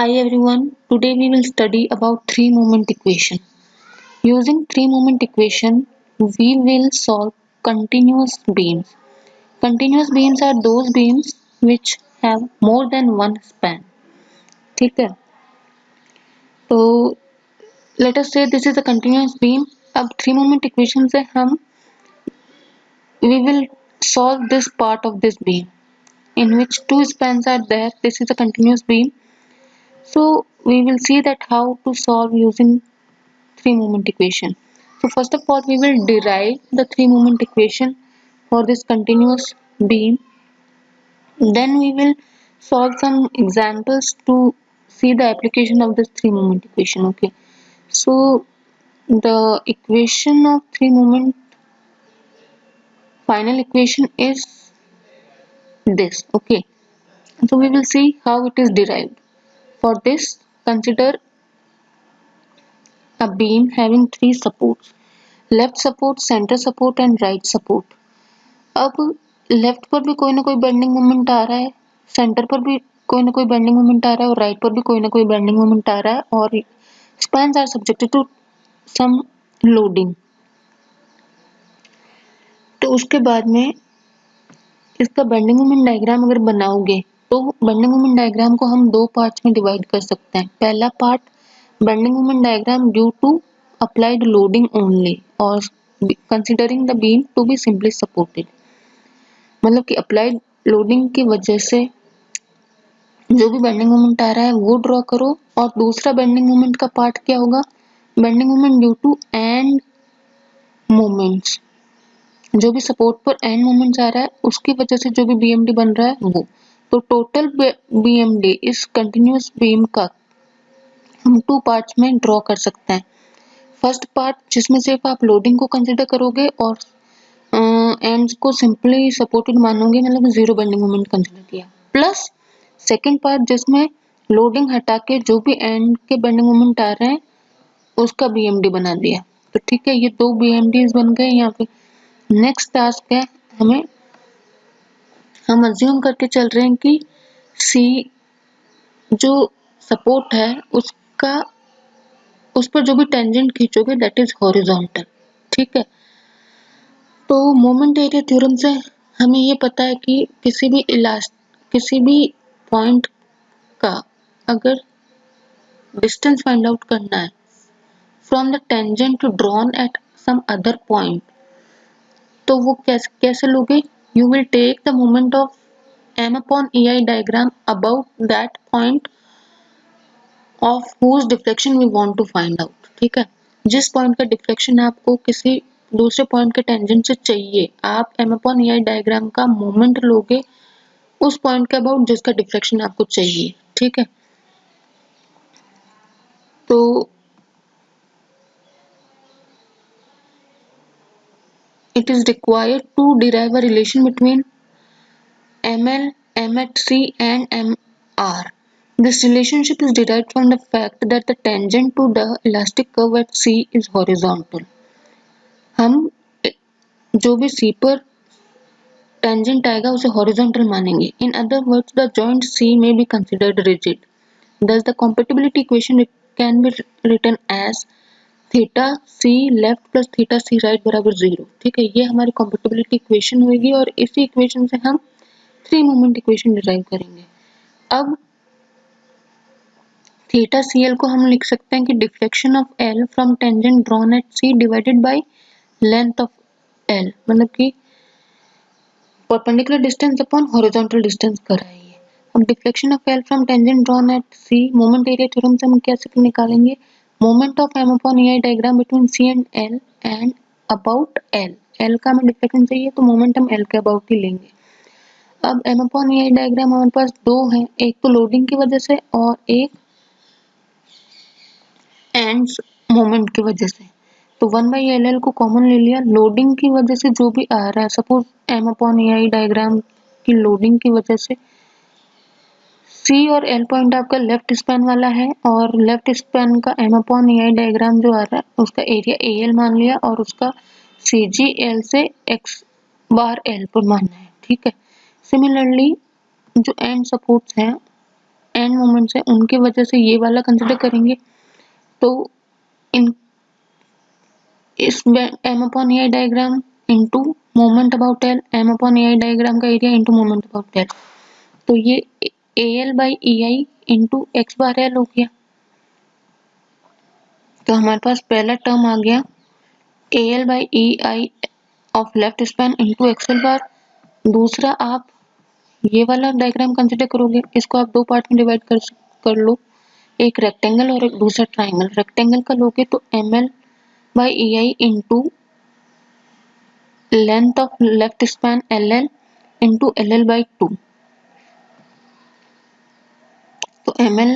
Hi everyone, today we will study about three-moment equation. Using three-moment equation, we will solve continuous beams. Continuous beams are those beams which have more than one span. ठीक है, तो let us say this is a continuous beam. अब three-moment equation से हम we will solve this part of this beam in which two spans are there. This is a continuous beam. So we will see that how to solve using three-moment equation. So first of all, we will derive the three-moment equation for this continuous beam. Then we will solve some examples to see the application of this three-moment equation. Okay. So the equation of three-moment final equation is this. Okay. So we will see how it is derived. For this, consider a beam having three supports: left support, centre support and right support. अब left पर भी कोई ना कोई bending moment आ रहा है, centre पर भी कोई ना कोई बेंडिंग मोमेंट आ रहा है और राइट पर भी कोई ना कोई बेंडिंग मोमेंट आ रहा है और spans are subjected to some loading. तो उसके बाद में इसका बेंडिंग मोमेंट डायग्राम अगर बनाओगे तो बेंडिंग मोमेंट डायग्राम को हम दो पार्ट्स में डिवाइड कर सकते हैं। पहला part bending moment diagram due to applied loading only or considering the beam to be simply supported। मतलब कि अप्लाइड लोडिंग की वजह से जो भी बेंडिंग मोमेंट आ रहा है वो ड्रॉ करो और दूसरा बेंडिंग मोमेंट का पार्ट क्या होगा, bending moment due to end moments. जो भी सपोर्ट पर एंड मोमेंट्स आ रहा है उसकी वजह से जो भी बीएमडी बन रहा है वो। तो टोटल बीएमडी इस कंटिन्यूअस बीम का हम टू पार्ट्स में ड्रॉ कर सकते हैं। फर्स्ट पार्ट जिसमें सिर्फ आप लोडिंग को कंसिडर करोगे और एंड्स को सिंपली सपोर्टेड मानोगे, मतलब जीरो बेंडिंग मोमेंट कंसिडर किया, प्लस सेकंड पार्ट जिसमें लोडिंग हटा के जो भी एंड के बेंडिंग मोमेंट आ रहे हैं उसका बीएमडी बना दिया। तो ठीक है, ये दो बीएमडीज बन गए यहाँ पे। नेक्स्ट टास्क है हम अज्यूम करके चल रहे हैं कि सी जो सपोर्ट है उस पर जो भी टेंजेंट खींचोगे दैट इज हॉरिजॉन्टल। ठीक है, तो मोमेंट एरिया थ्योरम से हमें ये पता है कि किसी भी पॉइंट का अगर डिस्टेंस फाइंड आउट करना है from the tangent drawn at some other point, तो वो कैसे लोगे, you will take the moment of m upon ei diagram about that point of whose deflection we want to find out। ठीक है, जिस point का डिफ्लेक्शन आपको किसी दूसरे पॉइंट के टेंजेंट से चाहिए, आप m upon ei डायग्राम का मोमेंट लोगे उस पॉइंट के अबाउट जिसका डिफ्लेक्शन आपको चाहिए। ठीक है, तो it is required to derive a relation between ml, m at c and mr। This relationship is derived from the fact that the tangent to the elastic curve at C is horizontal। हम जो भी C पर tangent आएगा उसे horizontal मानेंगे। In other words, the joint C may be considered rigid। Thus, the compatibility equation can be written as theta C left plus theta C right बराबर 0। ठीक है, ये हमारी compatibility इक्वेशन होगी और इसी इक्वेशन से हम थ्री मोमेंट इक्वेशन डिराइव करेंगे। अब थीटा CL को हम लिख सकते हैं कि deflection of L from tangent drawn at C divided by length of L, मतलब कि perpendicular distance upon horizontal distance कर रहा है ये। अब deflection of L from tangent drawn at C moment area theorem से हम कैसे निकालेंगे, moment of m upon ei diagram between C and L and about L। L का हमें डिफ्लेक्शन चाहिए तो मोमेंट हम L के अबाउट ही लेंगे। अब m अपॉन ei डायग्राम हमारे पास दो हैं, एक तो लोडिंग की वजह से और एक एंड्स मोमेंट की वजह से। तो 1/LL को कॉमन ले लिया, लोडिंग की वजह से जो भी आ रहा है, suppose m upon ei diagram की लोडिंग की वजह से C और L पॉइंट आपका लेफ्ट स्पैन वाला है और लेफ्ट स्पैन का m अपॉन ei डायग्राम जो आ रहा है उसका एरिया AL मान लिया और उसका CG L से x बार L पर मानना है। ठीक है, सिमिलरली जो एंड सपोर्ट्स हैं एंड मोमेंट्स है उनके वजह से ये वाला कंसिडर करेंगे। तो इन इस m upon ai diagram into moment about l, m upon ai diagram का area into moment about l, तो ये al by ei into X bar L हो गया। तो हमारे पास पहला टर्म आ गया al by ei of left span into XL bar. दूसरा आप ये वाला डायग्राम कंसिडर करोगे, इसको आप दो पार्ट में डिवाइड कर लो, एक रेक्टेंगल और एक दूसरा ट्राइंगल। रेक्टेंगल का लोगे तो ml by ei into length of left span ll into ll by 2। तो ml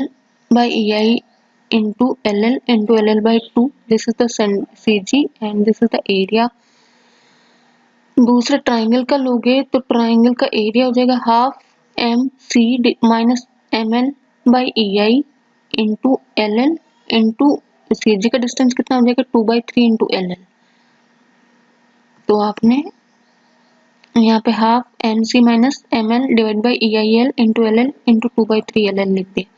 by ei into ll by 2, this is the CG and this is the area। दूसरे ट्राइंगल का लोगे तो ट्राइंगल का area हो जाएगा half M C minus M L by E I into L L into C G का distance कितना हो जाएगा 2/3 इंटू एल एल। तो आपने यहाँ पे half M C minus M l divide by E I l into L L into 2/3 l l लिख दिया।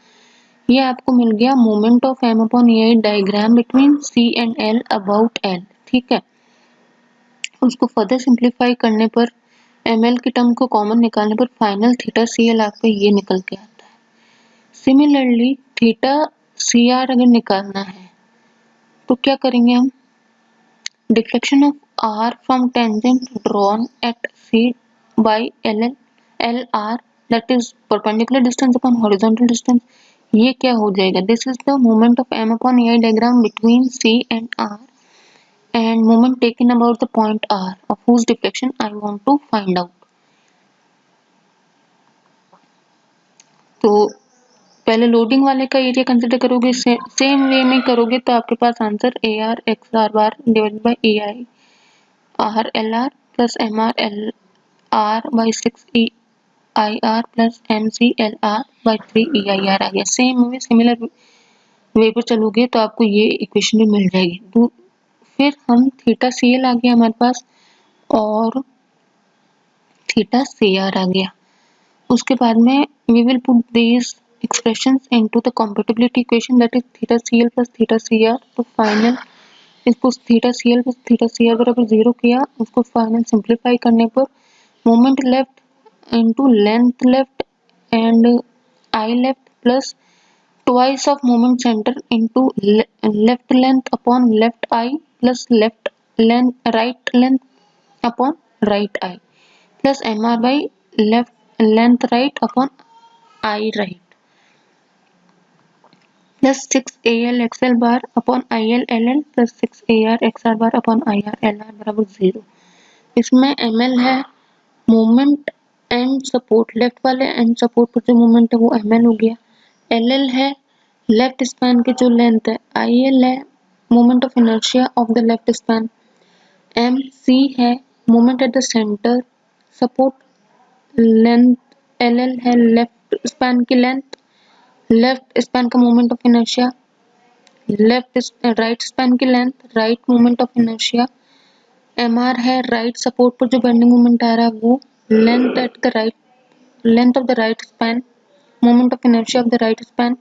ये आपको मिल गया moment of m upon ei diagram between c and l about l। ठीक है, उसको फर्दर सिंप्लीफाई करने पर ml की टर्म को कॉमन निकालने पर फाइनल थीटा cl आपका ये निकल के आता है। सिमिलरली थीटा cr अगर निकालना है तो क्या करेंगे हम, deflection of r from tangent drawn at c by l r that is perpendicular distance upon horizontal distance, ये क्या हो जाएगा, this is the moment of m upon ai diagram between c and r and moment taken about the point r of whose deflection I want to find out. तो पहले loading वाले का area consider करोगे, same way में करोगे तो आपके पास answer A R X R bar divided by A I R L R plus M R L R by 6 E I R plus M C L R by 3 E I R आ गया। Same वे similar way पर चलोगे तो आपको ये equation भी मिल जाएगी। फिर हम थीटा सी एल आ गया हमारे पास और थीटा सी आर आ गया। उसके बाद में we will put these expressions into the compatibility equation, that is theta cl plus theta cr। तो फाइनल इसको theta cl plus theta cr बराबर 0 किया, उसको फाइनल सिंप्लीफाई करने पर moment left into length left and I left plus twice of moment centre into left length upon left I plus left length right length upon right I plus M r by left length right upon I right plus 6 AL XL bar upon IL LL plus 6 AR XR bar upon IR LR बराबर 0। इसमें ML है moment and support, left वाले and support पर जो moment है वो ML हो गया। LL है लेफ्ट स्पैन की जो लेंथ है, IL है moment of inertia of the left span, MC है moment at the centre support, length LL है लेफ्ट स्पैन की लेंथ, लेफ्ट स्पैन का moment of inertia, right span की length right moment of inertia, MR है right support पर जो bending moment आ रहा है वो, length at the right length of the right span moment of inertia of the right span,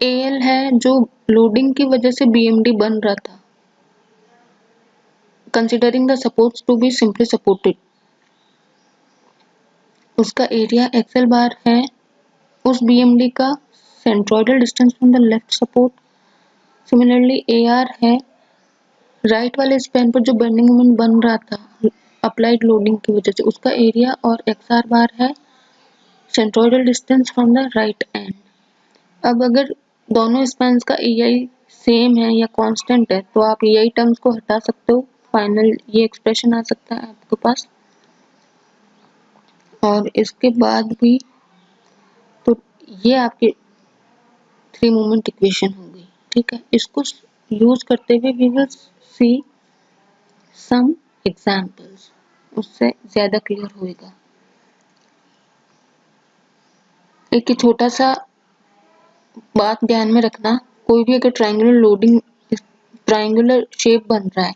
AL है जो लोडिंग की वजह से BMD बन रहा था, considering the supports to be simply supported, उसका एरिया एक्सएल बार है उस BMD का centroidal distance from the left support. Similarly AR है राइट वाले स्पैन पर जो बेंडिंग मोमेंट बन रहा था अप्लाइड लोडिंग की वजह से, उसका एरिया, और XR बार है centroidal distance from the right and. अब अगर दोनों स्पैन्स का EI सेम है या कांस्टेंट है तो आप EI टर्म्स को हटा सकते हो, फाइनल ये एक्सप्रेशन आ सकता है आपके पास। और इसके बाद भी तो ये आपके 3 मोमेंट इक्वेशन हो गई। ठीक है, इसको यूज करते हुए we will see some examples, उससे ज्यादा क्लियर होएगा। एक छोटा सा बात ध्यान में रखना, कोई भी अगर ट्रायंगुलर लोडिंग ट्रायंगुलर शेप बन रहा है,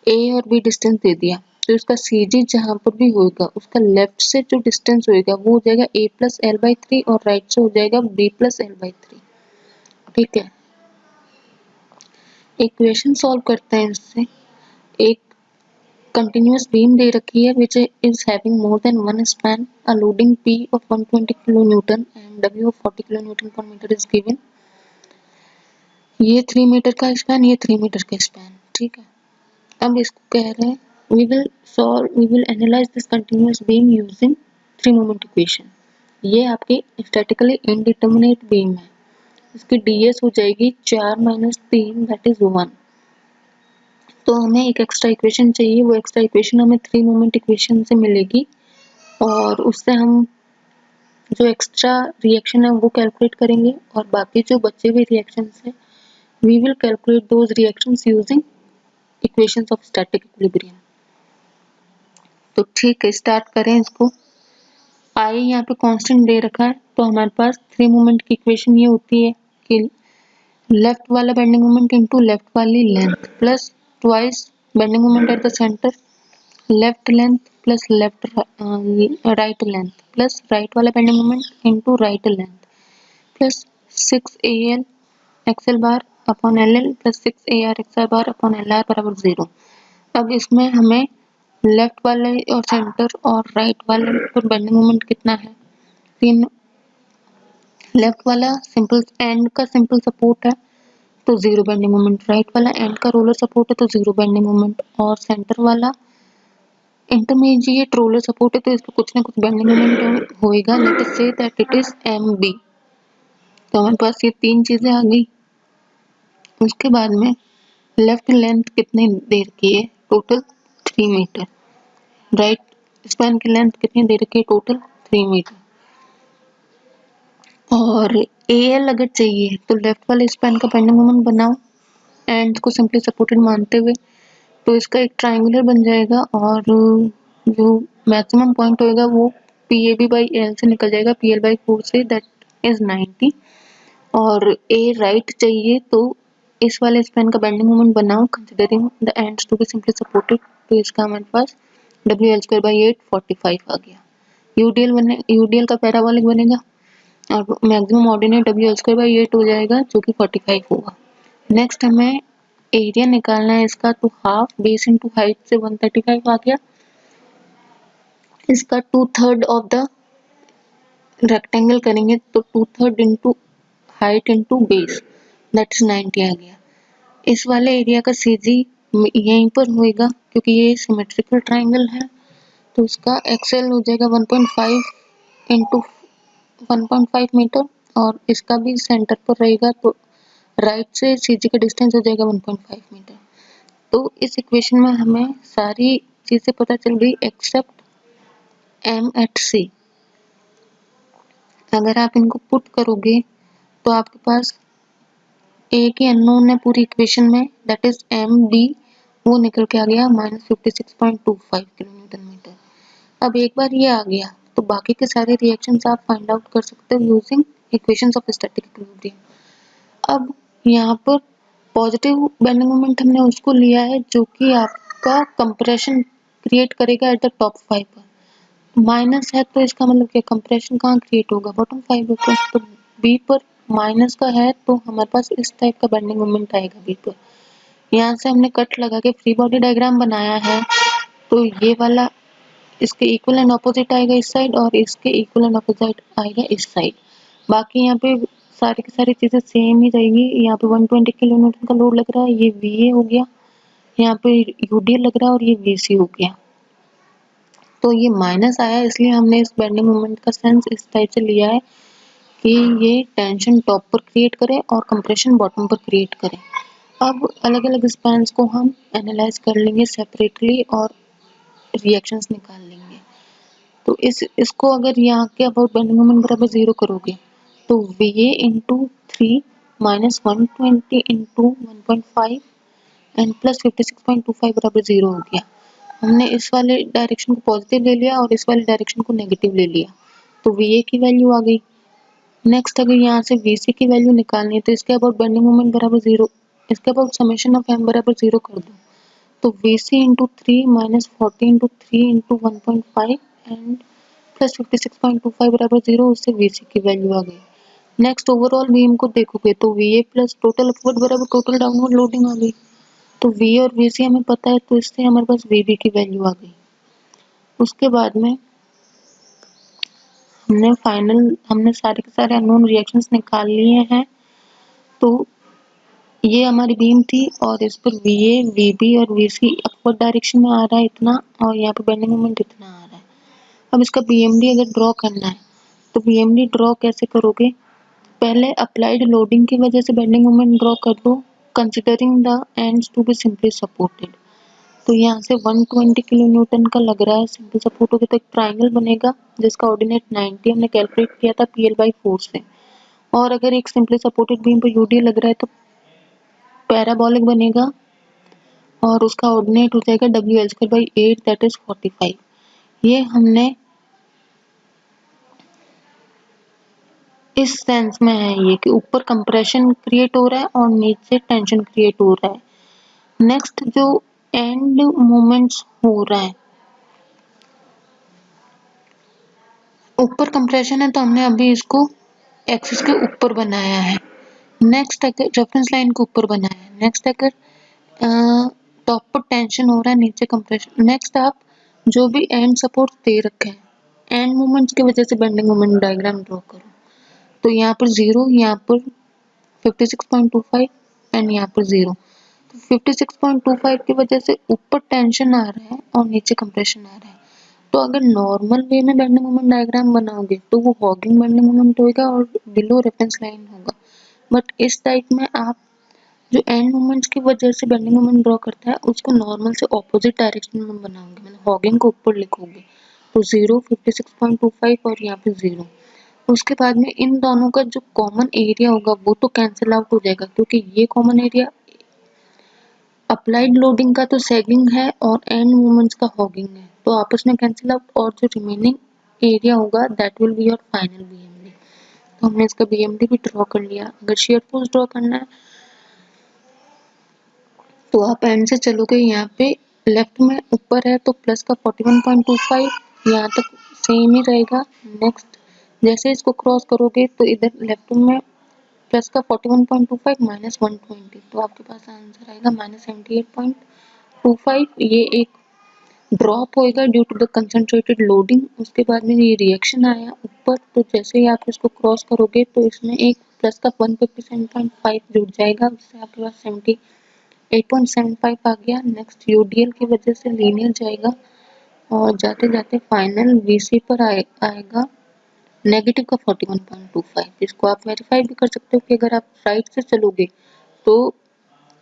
A और B डिस्टेंस दे दिया तो इसका सी जी जहाँ पर भी होगा उसका लेफ्ट से जो डिस्टेंस होगा वो हो जाएगा a plus L by three और राइट से हो जाएगा b plus L by three. ठीक है, इक्वेशन सॉल्व करते हैं इससे। एक कंटिन्यूअस बीम दे रखी है which is having more than one span, a loading P of 120 kilo Newton and W of 40 kilo Newton पर मीटर इज गिवन। ये 3 मीटर का स्पैन, ये 3 मीटर का स्पैन। ठीक है, अब इसको कह रहे हैं we will analyze this continuous beam using three moment equation। ये आपकी स्टैटिकली इनडिटर्मिनेट बीम है, इसकी ds हो जाएगी 4 माइनस 3 दैट इज 1। तो हमें एक एक्स्ट्रा इक्वेशन चाहिए, वो एक्स्ट्रा इक्वेशन हमें थ्री मोमेंट इक्वेशन से मिलेगी और उससे हम जो एक्स्ट्रा रिएक्शन है वो कैलकुलेट करेंगे और बाकी जो बचे हुए रिएक्शंस है we will calculate those reactions using equations of static equilibrium. तो ठीक है, स्टार्ट करें इसको। आई यहाँ पे कांस्टेंट दे रखा है तो हमारे पास थ्री मोमेंट की इक्वेशन ये होती है कि लेफ्ट वाला बेंडिंग मोमेंट इनटू लेफ्ट वाली length plus twice bending moment at the centre, left length plus left right length plus right वाला bending moment into right length plus 6 AL XL bar upon LL plus 6 AR XL bar upon LR बराबर 0। अब इसमें हमें left वाले और centre और right वाले पर बेंडिंग मोमेंट कितना है, तीन। लेफ्ट वाला सिंपल एंड का सिंपल सपोर्ट है तो जीरो बेंडिंग मोमेंट, राइट वाला एंड का रोलर सपोर्ट है तो जीरो बेंडिंग मोमेंट और सेंटर वाला इंटरमीडिएट रोलर सपोर्ट है तो इसको कुछ ना कुछ बेंडिंग मोमेंट होएगा। Let us say that it is MB। तो हमारे पास ये तीन चीजें आ गई। उसके बाद में लेफ्ट लेंथ कितने देर की है, टोटल 3 मीटर। राइट स्पैन की लेंथ कितनी दे रखी है, टोटल 3 मीटर। और AL अगर चाहिए तो लेफ्ट वाले स्पैन का बेंडिंग मोमेंट बनाओ एंड को सिंपली सपोर्टेड मानते हुए, तो इसका एक ट्रायंगुलर बन जाएगा और जो मैक्सिमम पॉइंट होएगा वो PAB बाई L से निकल जाएगा, PL बाई 4 से, दैट इज 90। और A राइट चाहिए तो इस वाले स्पैन का बेंडिंग मोमेंट बनाओ considering the ends to be simply supported, तो इसका हमारे पास WL स्क्वायर बाई 8 45 आ गया। UDL का पैराबोलिक बनेगा और maximum ordinate WL square by 8 हो जाएगा जो कि 45 होगा। नेक्स्ट हमें एरिया निकालना है इसका, तो हाफ बेस इंटू हाइट से 135 आ गया। इसका 2/3 ऑफ द रेक्टेंगल करेंगे तो 2/3 into height into base that is 90 आ गया। इस वाले एरिया का CG यहीं पर होएगा क्योंकि ये सिमेट्रिकल ट्राइंगल है, तो इसका एक्सएल हो जाएगा 1.5 इंटू 1.5 मीटर और इसका भी सेंटर पर रहेगा तो राइट से CG का डिस्टेंस हो जाएगा 1.5 मीटर। तो इस इक्वेशन में हमें सारी चीजें पता चल गई एक्सेप्ट M at C। अगर आप इनको पुट करोगे तो आपके पास A की अननोन है पूरी इक्वेशन में, दैट इज MB, वो निकल के आ गया -56.25 किलो न्यूटन मीटर। अब एक बार ये आ गया तो बाकी के सारे रिएक्शंस आप फाइंड आउट कर सकते हो using equations of static equilibrium. अब यहाँ पर पॉजिटिव बेंडिंग मोमेंट हमने उसको लिया है जो कि आपका कंप्रेशन क्रिएट करेगा एट द टॉप 5 पर। माइनस है तो इसका मतलब क्या, कंप्रेशन कहाँ क्रिएट होगा, बॉटम 5 पर। तो बी पर माइनस का है तो हमारे पास इस टाइप का बेंडिंग मोमेंट आएगा बी पर। यहाँ से हमने कट लगा के फ्री बॉडी डायग्राम बनाया है तो ये वाला इसके इक्वल एंड ऑपोजिट आएगा इस साइड और इसके इक्वल एंड ऑपोजिट आएगा इस साइड। बाकी यहाँ पे सारी की सारी चीजें सेम ही रहेगी। यहाँ पे 120 किलो न्यूटन का लोड लग रहा है, ये VA हो गया, यहाँ पे UDL लग रहा है और ये VC हो गया। तो ये माइनस आया इसलिए हमने इस बेंडिंग मोमेंट का सेंस इस टाइप से लिया है कि ये टेंशन टॉप पर क्रिएट करे और कंप्रेशन बॉटम पर क्रिएट करे। अब अलग अलग स्पैन्स को हम एनालाइज कर लेंगे सेपरेटली और रिएक्शंस निकाल लेंगे। तो इसको अगर यहाँ के अबाउट बेंडिंग मोमेंट बराबर 0 करोगे तो VA into 3 minus 120 into 1.5 and plus 56.25 बराबर 0 हो गया। हमने इस वाले डायरेक्शन को पॉजिटिव ले लिया और इस वाले डायरेक्शन को नेगेटिव ले लिया तो VA की वैल्यू आ गई। नेक्स्ट अगर यहाँ से VC की वैल्यू निकालनी है तो इसके अबाउट बेंडिंग मोमेंट बराबर 0, इसके अबाउट समेशन ऑफ M बराबर 0 कर दो तो VC into 3 minus 40 into 3 into 1.5 and plus 56.25 बराबर 0, उससे VC की वैल्यू आ गई। नेक्स्ट ओवरऑल बीम को देखोगे तो VA प्लस टोटल अपवर्ड बराबर टोटल डाउनवर्ड लोडिंग आ गई। तो V और VC हमें पता है, तो इससे हमारे पास VB की वैल्यू आ गई। उसके बाद में हमने सारे के सारे अननोन रिएक्शंस निकाल लिए हैं। तो ये हमारी बीम थी और इस पर VA, VB और VC अपवर्ड डायरेक्शन में आ रहा है इतना, और यहाँ पे बेंडिंग मोमेंट इतना आ रहा है। अब इसका BMD अगर ड्रॉ करना है तो BMD ड्रॉ कैसे करोगे? पहले अप्लाइड लोडिंग की वजह से बेंडिंग मोमेंट ड्रॉ कर दो, considering the ends to be simply supported. तो यहाँ से 120 किलो न्यूटन का लग रहा है, सिंपल सपोर्ट होगा तो एक ट्राइंगल बनेगा जिसका ऑर्डिनेट 90 हमने कैलकुलेट किया था PL/4 से। और अगर एक सिंपली सपोर्टेड बीम पर UD लग रहा है तो पैराबोलिक बनेगा और उसका ऑर्डिनेट हो जाएगा WL²/8 दैट इज 45। ये हमने इस सेंस में है ये कि ऊपर कंप्रेशन क्रिएट हो रहा है और नीचे टेंशन क्रिएट हो रहा है। नेक्स्ट जो एंड मोमेंट्स हो रहा है, ऊपर कंप्रेशन है तो हमने अभी इसको एक्सिस के ऊपर बनाया है। नेक्स्ट अगर रेफरेंस लाइन के ऊपर बनाया है, नेक्स्ट अगर टॉप पर टेंशन हो रहा है, नीचे कंप्रेशन। नेक्स्ट आप जो भी एंड सपोर्ट दे रखे हैं, एंड मोमेंट्स की वजह से बेंडिंग मोमेंट डायग्राम ड्रॉ करो। तो यहाँ पर 0, यहाँ पर 56.25 एंड यहाँ पर 0। तो 56.25 की वजह से ऊपर टेंशन आ रहा है और नीचे कंप्रेशन आ रहा है। तो अगर नॉर्मल वे में बेंडिंग मोमेंट डायग्राम बनाओगे तो वो हॉगिंग बेंडिंग मोमेंट होगा और बिलो रेफरेंस लाइन होगा। बट इस टाइप में आप जो एंड मोमेंट्स की वजह से बेंडिंग मोमेंट ड्रॉ करता है उसको नॉर्मल से ऑपोजिट डायरेक्शन में बनाओगे, मतलब हॉगिंग को ऊपर लिखोगे। तो 0, 56.25 और यहाँ पे 0। उसके बाद में इन दोनों का जो कॉमन एरिया होगा वो तो कैंसिल आउट हो जाएगा, क्योंकि ये कॉमन एरिया अप्लाइड लोडिंग का तो सैगिंग है और एंड मोमेंट्स का हॉगिंग है, तो आपस में कैंसिल आउट, और जो रिमेनिंग एरिया होगा that will be your final BMD। तो हमने इसका BMD भी ड्रॉ कर लिया। अगर शियर फोर्स ड्रॉ करना है तो आप एंड से चलोगे, यहाँ पे लेफ्ट में ऊपर है तो प्लस का 41.25 यहाँ तक सेम ही रहेगा। नेक्स्ट जैसे इसको क्रॉस करोगे तो इधर लेफ्ट में प्लस का 41.25 माइनस 120, तो आपके पास आंसर आएगा -78.25। ये एक ड्रॉप होएगा due to the concentrated loading. उसके बाद में ये रिएक्शन आया ऊपर, तो जैसे ही आप इसको क्रॉस करोगे तो इसमें एक प्लस का 157.5 जुड़ जाएगा, उससे आपके पास 78.75 आ गया। नेक्स्ट UDL की वजह से लीनियर जाएगा और जाते जाते फाइनल VC पर आएगा नेगेटिव का 41.25। इसको आप वेरीफाई भी कर सकते हो कि अगर आप राइट से चलोगे तो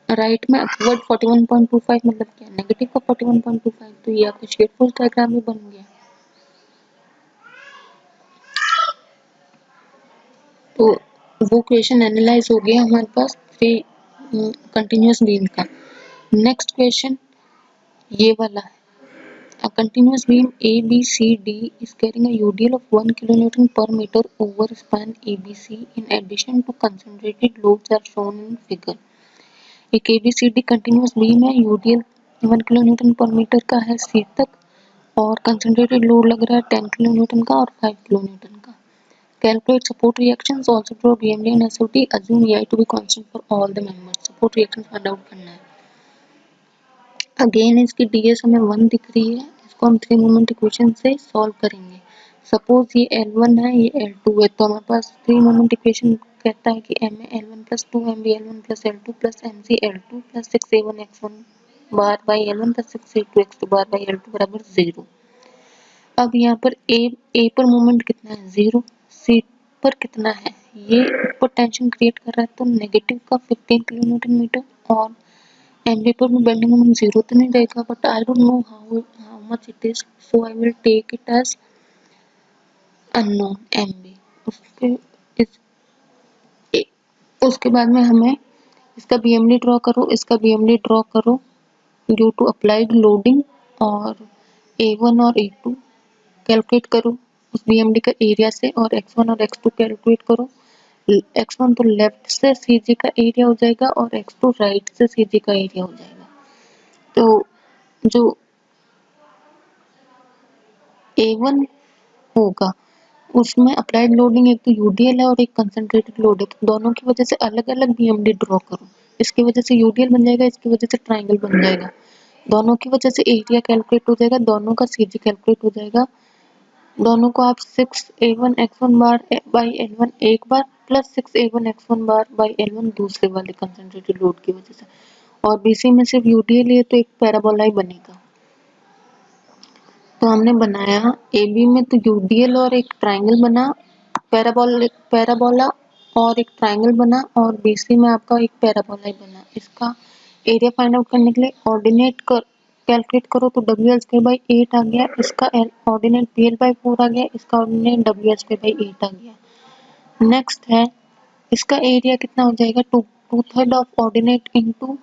राइट में अपवर्ड 41.25 मतलब क्या, नेगेटिव का 41.25। तो ये आपका शेयर फोर्स डायग्राम भी बन गया। तो वो क्वेश्चन एनालाइज हो गया हमारे पास 3 कंटिन्यूअस बीम का। नेक्स्ट क्वेश्चन ये वाला है। A continuous beam ABCD is carrying a UDL of 1 kN per meter over span ABC in addition to concentrated loads are shown in figure। एक ABCD कंटिन्यूअस बीम है, UDL 1 kN पर metre का है C तक और concentrated load लग रहा है 10 kN का और 5 kN का। Calculate support reactions, also draw BMD and SOT, assume EI to be constant for all the members। support reactions find out करना है। अगेन इसकी DS हमें 1 दिख रही है, इसको हम 3 मोमेंट इक्वेशन से सॉल्व करेंगे। सपोज ये L1 है, ये L2 है, तो हमारे पास 3 मोमेंट इक्वेशन कहता है कि M L1 + 2 MB L1 + L2 + MC L2 + 6A1 X1 bar by L1 + 6A2 X2 bar by L2 बराबर 0। अब यहाँ पर A पर मोमेंट कितना है 0, C पर कितना है, ये ऊपर टेंशन क्रिएट कर रहा है तो नेगेटिव का 15 kN और MB पर में बेंडिंग मोमेंट 0 तो नहीं रहेगा, but I don't know how much it is, so I will take it as unknown MB। उसके बाद में हमें इसका BMD ड्रॉ करो, इसका BMD ड्रॉ करो ड्यू टू अप्लाइड लोडिंग, और A1 और A2 कैलकुलेट करो उस BMD का एरिया से, और X1 और X2 कैलकुलेट करो। X1 तो लेफ्ट से CG का एरिया हो जाएगा और X2 राइट से CG का एरिया हो जाएगा। तो जो A1 होगा उसमें अप्लाइड लोडिंग एक तो यूडीएल है और एक कंसंट्रेटेड लोड है, तो दोनों की वजह से अलग अलग बीएमडी ड्रॉ करो। इसकी वजह से यूडीएल बन जाएगा, इसकी वजह से ट्राइंगल बन जाएगा, दोनों की वजह से एरिया कैलकुलेट हो जाएगा, दोनों का सीजी कैलकुलेट हो जाएगा। दोनों को आप 6A1 x1 bar by L1 एक बार plus 6A1 x1 bar by L1 दूसरे वाले कंसंट्रेटेड लोड की वजह से, और बीसी में सिर्फ यूडीएल है तो एक पैराबोला ही बनेगा। तो हमने बनाया AB में तो यूडीएल और एक ट्राइंगल बना, पैराबोला और एक ट्राइंगल बना, और BC में आपका एक पैराबोला ही बना। इसका एरिया फाइंड आउट करने के लिए ऑर्डिनेट कैलकुलेट करो तो WL2/8 आ गया, इसका ऑर्डिनेट BL/4 आ गया, इसका ऑर्डिनेट WL2/8 आ गया। नेक्स्ट है इसका एरिया कितना हो जाएगा, 2/3 of ordinate into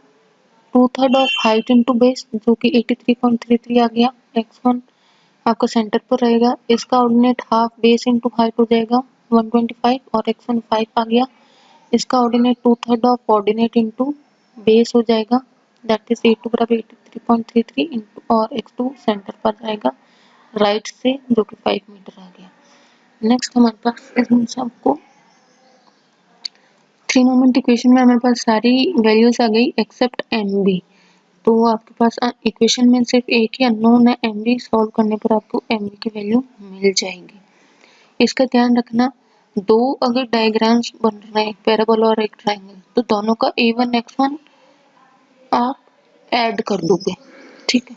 2/3 of height into base, जो कि 83.33 आ गया। x1 आपका सेंटर पर रहेगा, इसका ordinate half base into height हो जाएगा 125 और x1 5 आ गया। इसका ordinate 2/3 of ordinate into base हो जाएगा, दैट इज A2 बराबर 83.33 इंटू और x2 सेंटर पर जाएगा राइट से, जो कि 5 मीटर आ गया। नेक्स्ट हमारे पास इन सबको 3 मोमेंट इक्वेशन में हमारे पास सारी वैल्यूज आ गई एक्सेप्ट MB। तो आपके पास इक्वेशन में सिर्फ एक ही अननोन है MB, सॉल्व करने पर आपको MB की वैल्यू मिल जाएगी। इसका ध्यान रखना, दो अगर डायग्राम्स बन रहे हैं, एक पैराबोला और एक ट्रायंगल, तो दोनों का A1 x1 आप ऐड कर दोगे, ठीक है।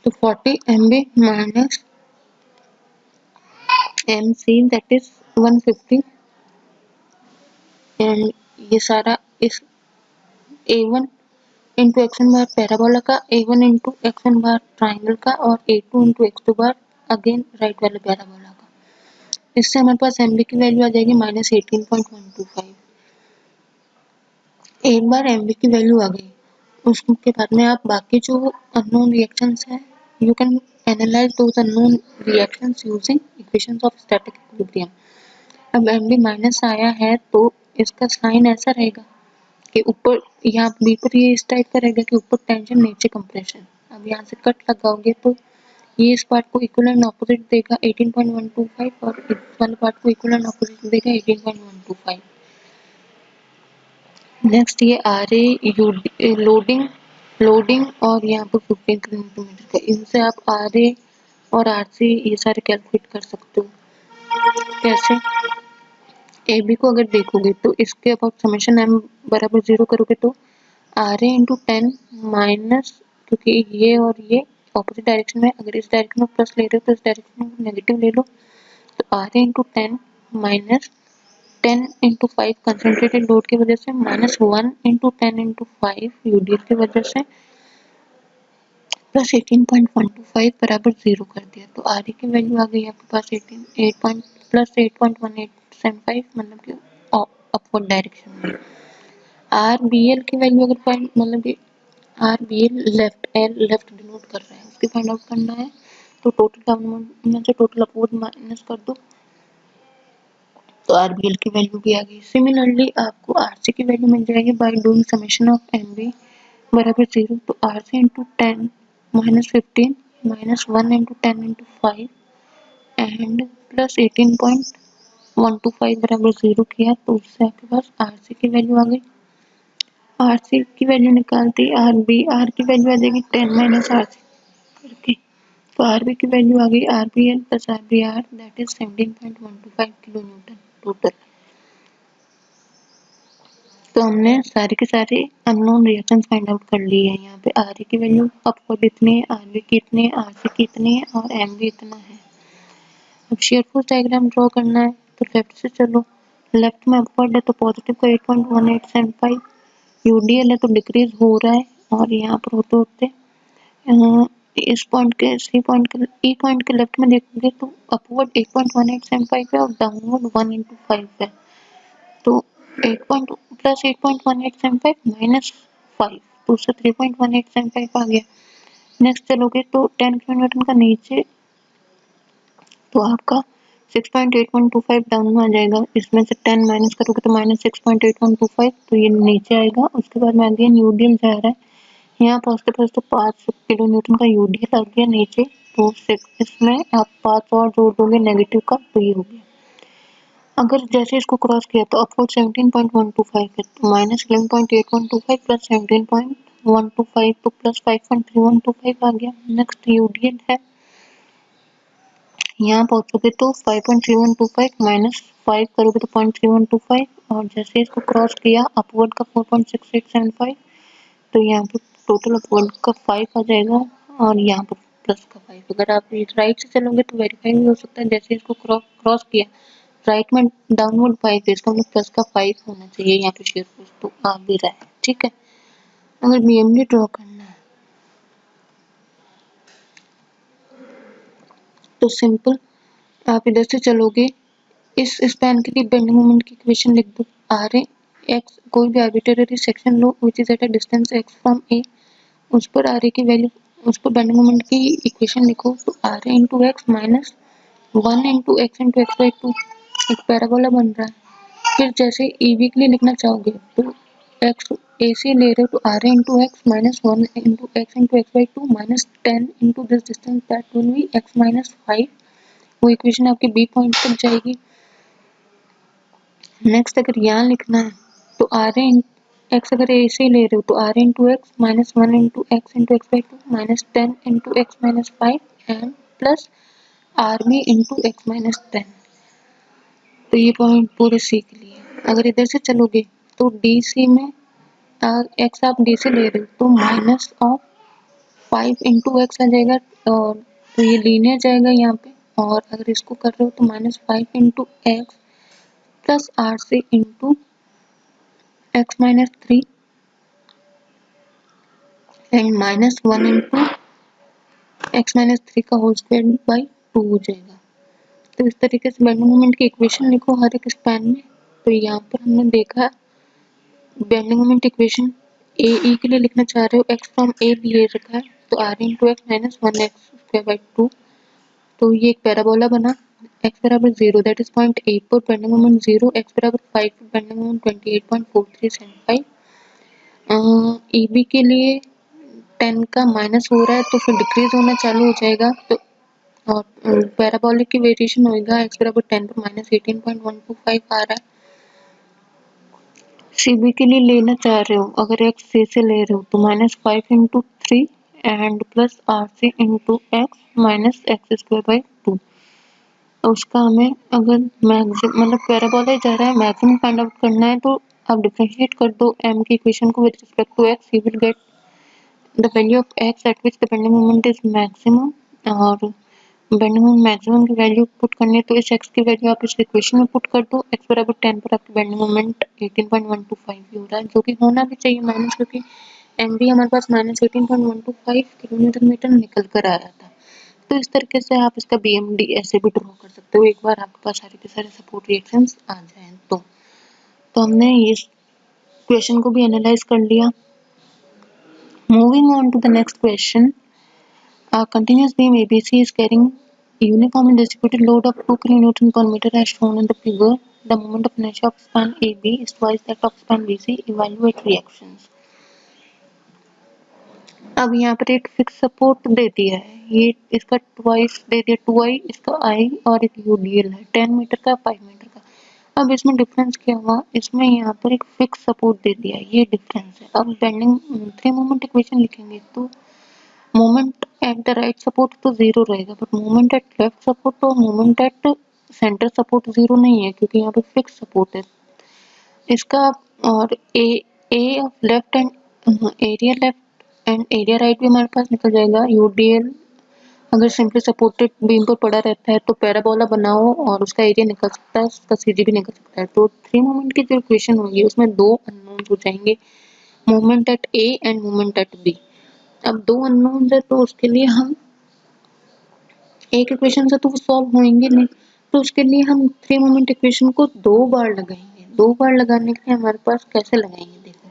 तो 40 MB minus MC that is 150, and ये सारा इस A1 इंटू x1 बार पैराबोला का, A1 इंटू x1 बार ट्राइंगल का, और A2 इंटू x2 बार अगेन राइट वाले पैराबोला का। इससे हमारे पास MB की वैल्यू आ जाएगी -18.125। एक बार MB की वैल्यू आ गई, उसके बाद में आप बाकी जो अननोन रिएक्शंस हैं, you can analyse those unknown reactions using equations of static equilibrium. अब MB माइनस आया है तो इसका साइन ऐसा रहेगा कि ऊपर यहाँ बी पर ये इस टाइप का रहेगा कि ऊपर टेंशन नीचे कंप्रेशन। अब यहाँ से कट लगाओगे तो ये इस पार्ट को इक्वल एंड ऑपोजिट देगा 18.125 और इस वाले पार्ट को इक्वल एंड ऑपोजिट देगा 18.125। नेक्स्ट ये RA लोडिंग और यहाँ पर 15 किलोमीटर का, इनसे आप RA और RC ये सारे कैलकुलेट कर सकते हो। कैसे, AB को अगर देखोगे तो इसके अबाउट समेशन M बराबर 0 करोगे तो RA इंटू 10 माइनस, क्योंकि ये और ये ऑपोजिट डायरेक्शन में, अगर इस डायरेक्शन में प्लस ले रहे हो तो इस डायरेक्शन में नेगेटिव ले लो, तो RA into 10 minus 10 into 5 concentrated load की वजह से, माइनस 1 इंटू 10 इंटू 5 यूडीएल की वजह से, प्लस 18.125 बराबर 0 कर दिया। तो RA की वैल्यू आ गई आपके पास 8 प्लस 8.1875, मतलब कि अपवर्ड डायरेक्शन में। RBL की वैल्यू अगर फाइंड, मतलब कि RBL लेफ्ट डिनोट कर रहा है, उसकी फाइंड आउट करना है, तो टोटल डाउनवर्ड में से टोटल अपवर्ड माइनस कर दो, तो RBL की वैल्यू भी आ गई। सिमिलरली आपको RC की वैल्यू मिल जाएगी by doing summation of MB बराबर 0, तो RC into 10 minus 15 minus 1 into 10 into 5 and plus 18.125 बराबर 0 किया, तो उससे आपके पास RC की वैल्यू आ गई। RC की वैल्यू निकालती R की वैल्यू आ जाएगी 10 माइनस RC करके, तो RB की वैल्यू आ गई RBL plus RBR that is 17.125 kilo Newton total. तो हमने सारे के सारे अननोन रिएक्शंस फाइंड आउट कर लिए हैं। यहाँ पे RA की वैल्यू अपवर्ड इतनी है, RB की इतनी है, RC की इतनी है और MB इतना है। अब शेयर फोर्स डायग्राम ड्रॉ करना है, तो लेफ्ट से चलो, लेफ्ट में अपवर्ड है तो पॉजिटिव का 8.1875, यूडीएल है तो डिक्रीज हो रहा है, और यहाँ पर होते होते इस पॉइंट के ई पॉइंट के लेफ्ट में देखोगे तो अपवर्ड 8.1875 है और डाउनवर्ड 1 इंटू 5 है, तो 8 प्लस 8.1875 माइनस 5, तो उससे 3.1875 आ गया। नेक्स्ट चलोगे तो 10 किलोमीटर का नीचे, तो आपका 6.8125 डाउन में आ जाएगा। इसमें से 10 माइनस करोगे तो -6.8125, तो ये नीचे आएगा। उसके बाद में अगेन यूडीएल जा रहा है, यहाँ पहुँचते पहुँचते 5 किलो न्यूटन का यूडीएल आ गया नीचे। तो इसमें आप 5 और जोड़ दोगे नेगेटिव का, तो ये हो गया। अगर जैसे इसको क्रॉस किया तो अपवर्ड 17.125 है, तो -11.8125 प्लस 17.125 तो प्लस 5.3125 आ गया। नेक्स्ट यूडीएल है, यहाँ पहुंचोगे तो 5.3125 माइनस 5 करोगे तो 0.3125, और जैसे इसको क्रॉस किया अपवर्ड का 4.6875, तो यहाँ पे टोटल अपवर्ड का 5 आ जाएगा, और यहाँ पर प्लस का 5। अगर आप राइट से चलोगे तो वेरीफाई भी हो सकता है। जैसे इसको क्रॉस किया राइट में डाउनवर्ड 5 है, इसका मतलब प्लस का 5 होना चाहिए यहाँ पे शेयर फोर्स, तो आ भी रहा है। ठीक है, अगर बीएमडी ड्रॉ करना है तो सिंपल आप इधर से चलोगे, इस स्पैन के लिए बेंडिंग मोमेंट की इक्वेशन लिख दो। आर ए एक्स, कोई भी आर्बिट्रेरी सेक्शन लो which is at a distance X from A, उस पर आर ए की वैल्यू, उस पर बेंडिंग मोमेंट की इक्वेशन लिखो। तो R A into x minus 1 into X into X by 2, एक पैराबोला बन रहा है। फिर जैसे ईवी के लिए लिखना चाहोगे तो एक्स ए से ले रहे हो तो R A into x minus 1 into X by 2 minus 10 into this distance that will be X minus 5। वो इक्वेशन आपके बी पॉइंट तक जाएगी। नेक्स्ट अगर यहाँ लिखना है तो आर ए एक्स, अगर ए से ले रहे हो तो R A into x minus 1 into X by 2 minus 10 into x minus 5 and plus R B into x minus 10। तो ये पॉइंट पूरे सी के लिए। अगर इधर से चलोगे तो डी सी में एक्स आप डी से ले रहे हो तो माइनस ऑफ 5 इंटू एक्स आ जाएगा, और तो ये लीनियर जाएगा यहाँ पे। और अगर इसको कर रहे हो तो minus 5 into X plus R C into x minus 3 and minus 1 into x minus 3 का होल स्क्वायर बाई 2 हो जाएगा। तो इस तरीके से बेंडिंग मोमेंट की इक्वेशन लिखो हर एक स्पैन में। तो यहाँ पर हमने देखा बेंडिंग मोमेंट इक्वेशन ए ई के लिए लिखना चाह रहे हो, एक्स फ्रॉम ए लिए रखा है तो R into x minus 1 x square by 2। तो ये एक पैराबोला बना, एक्स बराबर 0 दैट इज पॉइंट ए पर बेंडिंग मोमेंट 0, एक्स बराबर 5 पर बेंडिंग मोमेंट 28.4375। ई बी के लिए 10 का माइनस हो रहा है तो फिर डिक्रीज होना चालू हो जाएगा। तो और पैराबोलिक की वेरिएशन होगा, एक्स बराबर 10 पर माइनस 18.125 आ रहा है। सीबी के लिए लेना चाह रहे हो, अगर एक्स सी से ले रहे हो तो minus 5 into 3 and plus R C into x minus x square by 2। उसका हमें अगर मैक्सिमम मतलब पैराबोला जा रहा है, मैक्सिमम फाइंड आउट करना है तो आप डिफरेंशिएट कर दो एम की इक्वेशन को with respect to x, you will get the value of x at which the bending moment is maximum. और बेंडिंग मोमेंट मैक्सिमम की वैल्यू पुट करनी है तो इस एक्स की वैल्यू आप इस इक्वेशन में पुट कर दो। एक्स बराबर 10 पर आपकी बेंडिंग मोमेंट 18.125 ही हो रहा है, जो कि होना भी चाहिए माइनस, क्योंकि एम बी हमारे पास माइनस 18.125 किलोमीटर मीटर निकल कर आया था। तो इस तरीके से आप इसका बी एम डी ऐसे भी ड्रॉ कर सकते हो, एक बार आपके पास सारे के सारे सपोर्ट रिएक्शंस आ जाएं तो हमने इस क्वेश्चन को भी एनालाइज कर लिया। Moving on to the next question, a continuous beam ABC is carrying uniformly distributed load of 2 kN per meter as shown in the figure. The moment of inertia of span AB is twice that of span BC. Evaluate reactions. अब यहाँ पर एक fix support दे दिया है, ये इसका twice दे दिया 2i, इसका i और एक यूडीएल है 10 मीटर का 5 मीटर का। अब इसमें डिफरेंस क्या हुआ, इसमें यहाँ पर एक फिक्स सपोर्ट दे दिया है, ये डिफरेंस है। अब बेंडिंग 3 मोमेंट इक्वेशन लिखेंगे तो moment at the right support तो 0 रहेगा, but moment at left support और मोमेंट एट सेंटर सपोर्ट 0 नहीं है, क्योंकि यहाँ पे फिक्स सपोर्ट है इसका। और A of left end area left end area right भी हमारे पास निकल जाएगा। यूडीएल अगर सिंपली सपोर्टेड बीम पर पड़ा रहता है तो पैराबोला बनाओ और उसका एरिया निकल सकता है, उसका सीजी भी निकल सकता है। तो 3 मोमेंट की जो इक्वेशन होगी उसमें 2 अननोन हो जाएंगे, moment at A and moment at B. अब 2 अननोन है तो उसके लिए हम एक इक्वेशन से तो वो सॉल्व होंगे नहीं, तो उसके लिए हम 3 मोमेंट इक्वेशन को 2 बार लगाएंगे। 2 बार लगाने के लिए हमारे पास कैसे लगाएंगे, देखो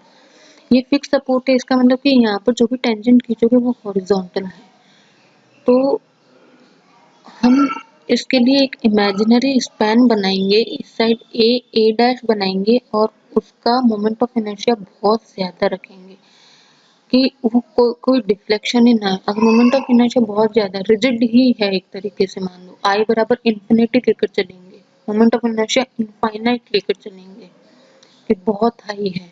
ये फिक्स सपोर्ट है, इसका मतलब कि यहाँ पर जो भी टेंजेंट खींचोगे वो हॉरिजॉन्टल है। तो हम इसके लिए एक इमेजिनरी स्पैन बनाएंगे, इस साइड ए डैश बनाएंगे और उसका मोमेंट ऑफ इनर्शिया बहुत ज़्यादा रखेंगे कि वो कोई डिफ्लेक्शन ही ना है। अगर मोमेंट ऑफ इनर्शिया बहुत ज़्यादा रिजिड ही है एक तरीके से, मान लो आई बराबर इन्फिनिटी लेकर चलेंगे, मोमेंट ऑफ इनर्शिया इनफाइनाइट लेकर चलेंगे कि बहुत हाई है,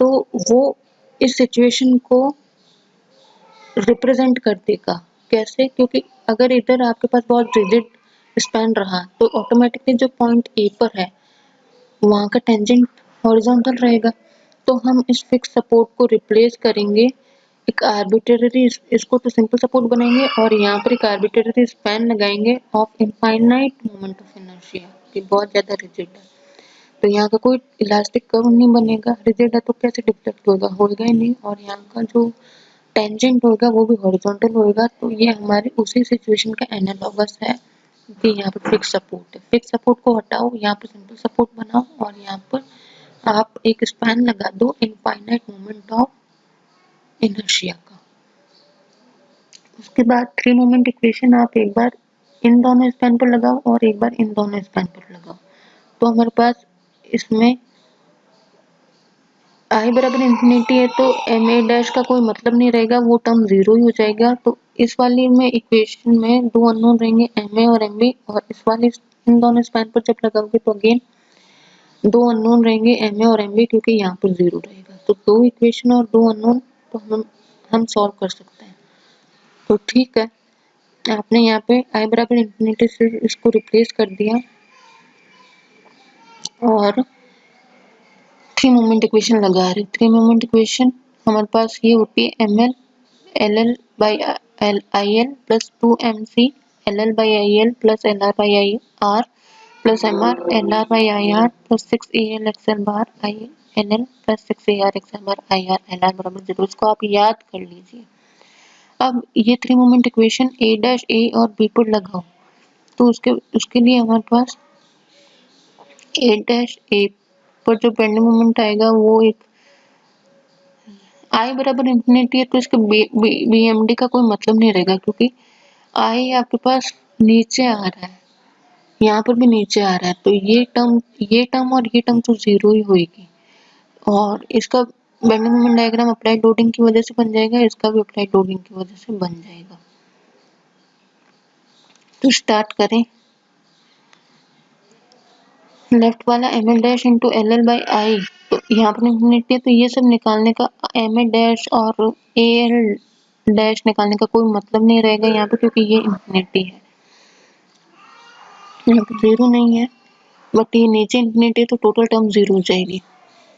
तो वो इस सिचुएशन को रिप्रेजेंट कर देगा। कैसे? क्योंकि अगर इधर आपके पास बहुत रिजिड स्पैन रहा तो ऑटोमेटिकली जो पॉइंट ए पर है वहाँ का टेंजेंट हॉरिजॉन्टल रहेगा, तो हम इस फिक्स सपोर्ट को रिप्लेस करेंगे एक आर्बिट्रेरी, इसको तो सिंपल सपोर्ट बनाएंगे और यहाँ पर एक आर्बिट्रेरी स्पैन लगाएंगे of infinite moment of inertia कि बहुत ज़्यादा रिजिड है, तो यहाँ का कोई इलास्टिक कर्व नहीं बनेगा, रिजिड है तो कैसे डिफ्लेक्ट होगा ही नहीं, और यहाँ का जो टेंजेंट होगा वो भी हॉरिजॉन्टल होगा। तो ये हमारे उसी सिचुएशन का एनालॉगस है कि यहाँ पर फिक्स सपोर्ट है। फिक्स सपोर्ट को हटाओ, यहाँ पर सिंपल सपोर्ट बनाओ और यहाँ पर आप एक स्पैन लगा दो इनफाइनाइट मोमेंट ऑफ इनर्शिया का। उसके बाद थ्री मोमेंट इक्वेशन आप एक बार इन दोनों स्पैन पर लगाओ और एक बार इन दोनों स्पैन पर लगाओ, तो हमारे पास इसमें आई बराबर इंफिनिटी है तो एम ए डैश का कोई मतलब नहीं रहेगा, वो टर्म जीरो ही हो जाएगा। तो इस वाली में इक्वेशन में दो अननोन रहेंगे एम ए और एम बी, और इस वाले इन दोनों स्पैन पर जब लगाओगे तो अगेन दो अननोन रहेंगे एम ए और एम बी, क्योंकि यहाँ पर जीरो रहेगा। तो दो इक्वेशन और दो अननोन तो हम सॉल्व कर सकते हैं। तो ठीक है, आपने यहाँ पे आई बराबर इंफिनिटी से इसको रिप्लेस कर दिया और थ्री मोमेंट इक्वेशन लगा रहे। थ्री मोमेंट इक्वेशन हमारे पास ये होती है M L L L by I L plus two M C L L by I L plus L R by I R plus M R L R by I R plus six A L x L bar I L L plus six A R x L bar I R L R बराबर zero. इसको आप याद कर लीजिए। अब ये three moment equation A dash ए और B पर लगाओ, तो उसके लिए हमारे पास ए डैश ए पर जो बेंडिंग मोमेंट आएगा वो एक आई बराबर इंफिनिटी है, तो इसके बी एम डी का कोई मतलब नहीं रहेगा, क्योंकि आई आपके पास नीचे आ रहा है, यहाँ पर भी नीचे आ रहा है, तो ये टर्म और ये टर्म तो जीरो ही होगी, और इसका bending moment diagram applied loading की वजह से बन जाएगा, इसका भी अप्लाइड लोडिंग की वजह से बन जाएगा। तो स्टार्ट करें। लेफ्ट वाला M L dash into L L by I, तो यहाँ पर इंफिनिटी है, तो ये सब निकालने का एम ए डैश और ए एल डैश निकालने का कोई मतलब नहीं रहेगा यहाँ पे, क्योंकि ये इंफिनिटी है, यहाँ पे जीरो नहीं है, बट ये नीचे इंफिनिटी है तो टोटल टर्म जीरो हो जाएगी।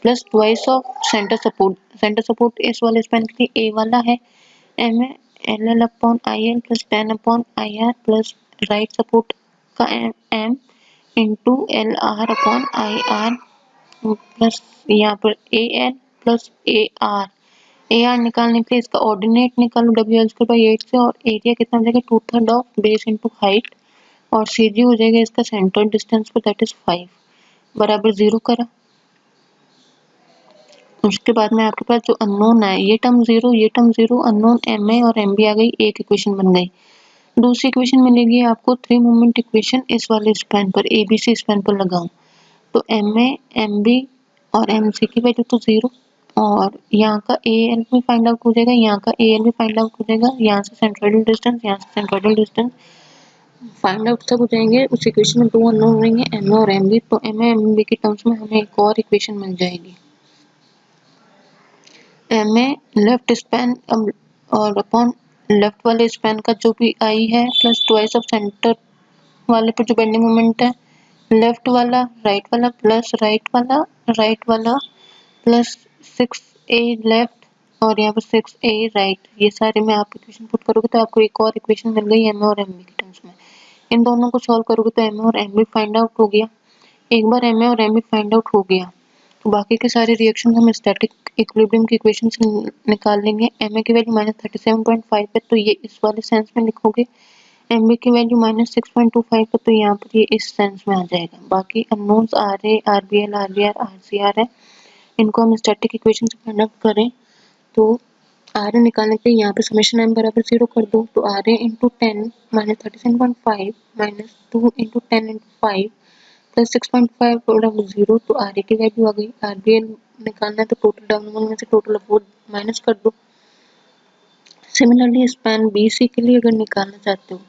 Plus twice of centre support, centre support इस वाले स्पैन के लिए ए वाला है M A L L upon I L plus 10 upon I R plus right support का M into L R upon I R plus यहाँ पर A L plus A R निकालने के लिए इसका ऑर्डिनेट निकालो डब्ल्यू एल स्क्वायर बाई 8 से, और एरिया कितना हो जाएगा 2/3 ऑफ बेस इंटू हाइट, और सी जी हो जाएगा इसका सेंट्रल डिस्टेंस पर, दैट इज 5 बराबर जीरो करा। उसके बाद में आपके पास जो अननोन है ये term zero unknown M A और एम बी आ गई, एक इक्वेशन बन गई। दूसरी इक्वेशन मिलेगी आपको थ्री मोमेंट इक्वेशन इस वाले स्पैन पर ए बी सी स्पैन पर लगाऊं, तो एम ए एम बी और एम सी की वैल्यू तो जीरो, और यहाँ का ए एल भी फाइंड आउट हो जाएगा, यहाँ का ए एल भी फाइंड आउट हो जाएगा, यहाँ से सेंट्रोइडल डिस्टेंस, यहाँ से सेंट्रोइडल डिस्टेंस फाइंड आउट सब हो जाएंगे। उस इक्वेशन में दो अननोन रहेंगे एम ए और एम बी, तो एम ए एम बी के टर्म्स में हमें एक और इक्वेशन मिल जाएगी एम ए लेफ्ट स्पैन और अपॉन लेफ्ट वाले स्पैन का जो भी आई है प्लस ट्वाइस ऑफ सेंटर वाले पर जो बेंडिंग मोमेंट है, लेफ्ट वाला राइट वाला प्लस राइट वाला प्लस 6a लेफ्ट और यहाँ पर 6a राइट, ये सारे में आप इक्वेशन पुट करोगे तो आपको एक और इक्वेशन मिल गई एम और एम बी के टर्म्स में। इन दोनों को सॉल्व करोगे तो एम और एम बी फाइंड आउट हो गया। एक बार एम और एम बी फाइंड आउट हो गया तो बाकी के सारे रिएक्शन हम स्टैटिक इक्विलिब्रियम की इक्वेशन से निकाल लेंगे। एम ए की वैल्यू -37.5 है तो ये इस वाले सेंस में लिखोगे, एम बी की वैल्यू -6.25 है तो यहाँ पर ये इस सेंस में आ जाएगा। बाकी unknowns R A R B L R B R R C R है, इनको हम स्टैटिक इक्वेशन से फाइंड आउट करें तो आर ए निकालने के लिए यहाँ पे समेशन m बराबर 0 कर दो, तो R A into 10 minus 37.5 minus 2 into 10 into 5 plus 6.5 बराबर 0, तो आर ए की वैल्यू आ गई। आर बी एल निकालना है तो टोटल डाउन में से टोटल ऑफ माइनस कर दो। सिमिलरली स्पैन बी सी के लिए अगर निकालना चाहते हो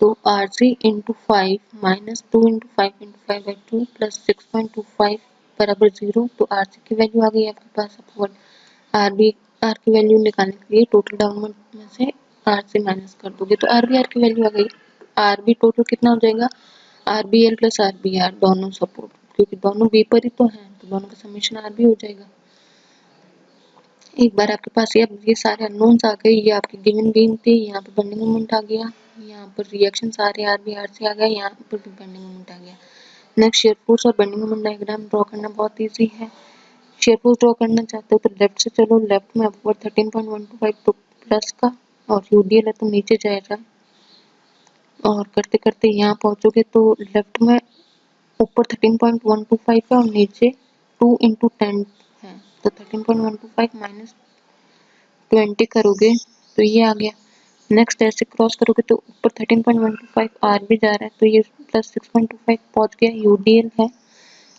तो R C into 5 minus 2 into 5 into 5 by 2 plus 6.25 बराबर 0, तो आर सी की वैल्यू आ गई आपके पास। अपवर्ड आर की वैल्यू निकालने के लिए टोटल डाउनवर्ड में से आर से माइनस कर दोगे तो आर की वैल्यू आ गई। आर बी टोटल कितना हो जाएगा, R B L plus R B R दोनों सपोर्ट, क्योंकि दोनों बी पर ही तो है तो दोनों का समेशन आर बी हो जाएगा। एक बार आपके पास ये सारे अननोन्स आ गए, ये आपकी गिवन बीम थी, यहाँ पे बेंडिंग मोमेंट आ गया, यहाँ पर रिएक्शन सारे आर बी आर से आ गए, यहाँ पर भी बेंडिंग मोमेंट आ गया। नेक्स्ट शेयर फोर्स और बेंडिंग मोमेंट डायग्राम ड्रॉ करना बहुत ईजी है। शेयर फोर्स ड्रॉ करना चाहते हो तो लेफ्ट से चलो, लेफ्ट में अपवर्ड 13.125 तो प्लस का, और यूडीएल है तो नीचे जाएगा, और करते करते यहाँ पहुंचोगे तो लेफ्ट में ऊपर 13.125 है और नीचे 2 इंटू 10 है, तो 13.125 माइनस 20 करोगे तो ये आ गया। नेक्स्ट ऐसे क्रॉस करोगे तो ऊपर 13.125 आर भी जा रहा है, तो ये प्लस 6.25 पहुंच गया, यूडीएल है।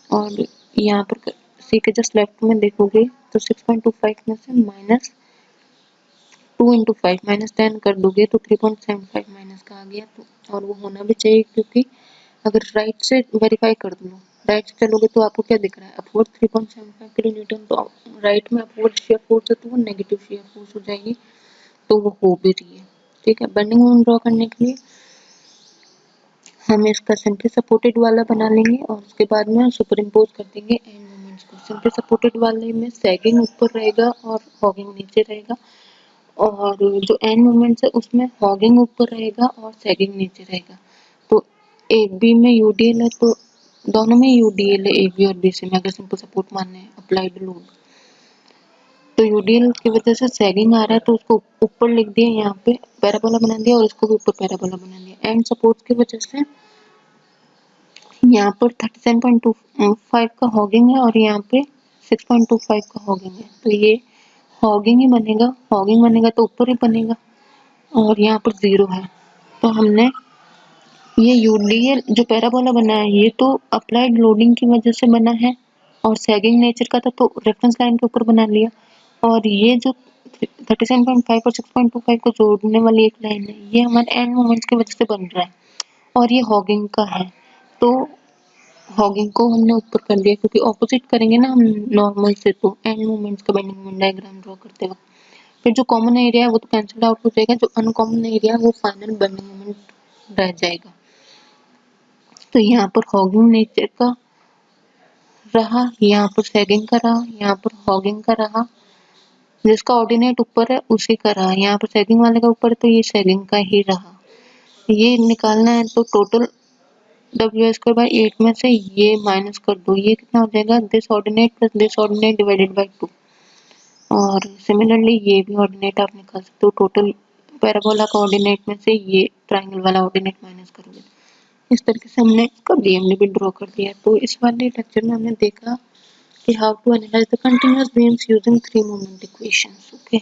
और यहाँ पर सी के जस्ट लेफ्ट में देखोगे तो 6.25 में से माइनस 2 इंटू 5 माइनस 10 कर दोगे तो 3.75 माइनस का आ गया। तो और वो होना भी चाहिए, क्योंकि अगर राइट से वेरीफाई कर दो, राइट से चलोगे तो आपको क्या दिख रहा है, अपवर्ड 3.75 किलो न्यूटन, तो राइट में अपवर्ड शेयर फोर्स है तो वो नेगेटिव शेयर फोर्स हो जाएगी, तो वो हो भी रही है। ठीक है, बेंडिंग मोमेंट ड्रॉ करने के लिए हम इसका सिंपली सपोर्टेड वाला बना लेंगे और उसके बाद में सुपर इम्पोज कर देंगे एंड मोमेंट्स को। सिंपली सपोर्टेड वाले में सैगिंग ऊपर रहेगा और हॉगिंग नीचे रहेगा, और जो एंड मोमेंट्स है उसमें हॉगिंग ऊपर रहेगा और सैगिंग नीचे रहेगा। तो ए बी में यूडीएल है तो दोनों में यूडीएल है, ए बी और बी सी में अगर सिंपल सपोर्ट मानने हैं अप्लाइड लोड, तो यूडीएल की वजह से सैगिंग आ रहा है तो उसको ऊपर लिख दिया, यहाँ पे पैराबोला बना दिया और इसको भी ऊपर पैराबोला बना दिया। एंड सपोर्ट की वजह से यहाँ पर 37.25 का हॉगिंग है और यहाँ पे 6.25 का हॉगिंग है, तो ये हॉगिंग ही बनेगा, हॉगिंग बनेगा तो ऊपर ही बनेगा, और यहाँ पर 0 है। तो हमने ये यूडीएल जो पैराबोला बना है ये तो अप्लाइड लोडिंग की वजह से बना है और सैगिंग नेचर का था तो रेफरेंस लाइन के ऊपर बना लिया, और ये जो 37.5 और 6.25 को जोड़ने वाली एक लाइन है ये हमारे एंड मोमेंट्स की वजह से बन रहा है, और ये हॉगिंग का है तो हॉगिंग को हमने ऊपर कर दिया, क्योंकि ऑपोजिट करेंगे ना हम नॉर्मल से, तो एंड मोमेंट्स का बेंडिंग मोमेंट डायग्राम ड्रॉ करते वक्त फिर जो कॉमन एरिया है वो तो कैंसिल आउट हो जाएगा, जो अनकॉमन एरिया है वो फाइनल बेंडिंग मोमेंट रह जाएगा। तो यहाँ पर हॉगिंग नेचर का रहा, यहाँ पर सैगिंग का रहा, यहाँ पर हॉगिंग का रहा, जिसका ऑर्डिनेट ऊपर है उसी का रहा, यहाँ पर सैगिंग वाले का ऊपर है तो ये सैगिंग का ही रहा। ये निकालना है तो टोटल W²/8 में से ये माइनस कर दो, ये कितना हो जाएगा, this ordinate plus this ordinate divided by 2, और सिमिलरली ये भी ऑर्डिनेट आप निकाल सकते हो, टोटल पैराबोला का ऑर्डिनेट में से ये ट्राइंगल वाला ऑर्डिनेट माइनस करोगे। इस तरीके से हमने इसका बीएमडी भी ड्रॉ कर दिया। तो इस वाले लेक्चर में हमने देखा कि how to analyse the continuous beams using 3 moment equations. Okay.